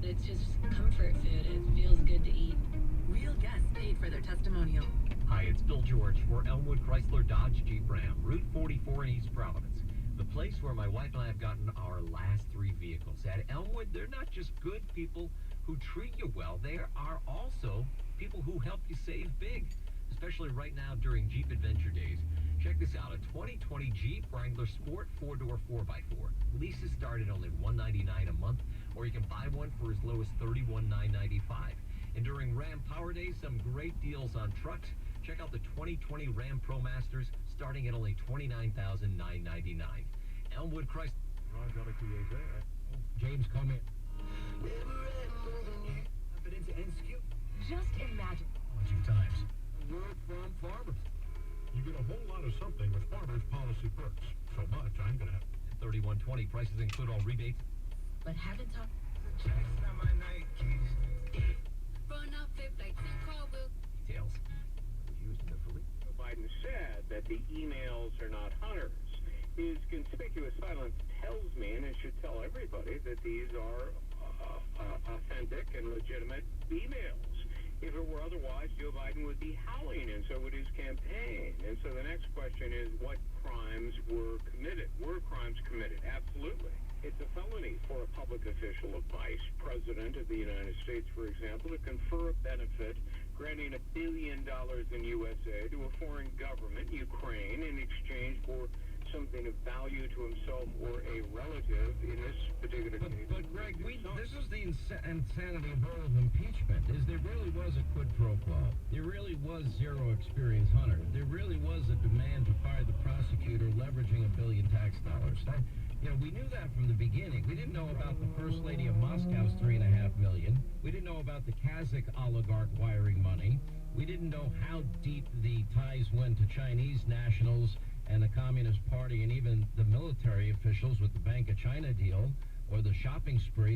It's just comfort food. It feels good to eat. Real guests paid for their testimonial. Hi, it's Bill George for Elmwood Chrysler Dodge Jeep Ram, Route 44 in East Providence. The place where my wife and I have gotten our last 3 vehicles. At Elmwood, they're not just good people who treat you well. They are also people who help you save big, especially right now during Jeep Adventure Days. Check this out, a 2020 Jeep Wrangler Sport 4-door 4x4. Leases start at only $199 a month, or you can buy one for as low as $31,995. And during Ram Power Days, some great deals on trucks. Check out the 2020 Ram Pro Masters, starting at only $29,999. Elmwood Chrysler. James, come in. Confidence and skill. Just imagine. 2 times. Word from farmers. You get a whole lot of something with Farmers Policy Perks. So much, I'm going to have... 3120, prices include all rebates. But haven't talked. Details. Used in the police. Biden said that the emails are not Hunter's. His conspicuous silence tells me, and it should tell everybody, that these are authentic and legitimate emails. If it were otherwise, Joe Biden would be howling, and so would his campaign. And so the next question is, what crimes were committed? Were crimes committed? Absolutely. It's a felony for a public official, a vice president of the United States, for example, to confer a benefit, granting $1 billion in U.S. aid to a foreign government, Ukraine, in exchange for something of value to himself or a relative in this particular case. But Greg, this is the insanity of all of impeachment, is there really was a quid pro quo. There really was zero experience Hunter. There really was a demand to fire the prosecutor leveraging $1 billion tax dollars. We knew that from the beginning. We didn't know about the First Lady of Moscow's $3.5 million. We didn't know about the Kazakh oligarch wiring money. We didn't know how deep the ties went to Chinese nationals and the Communist Party and even the military officials with the Bank of China deal or the shopping spree that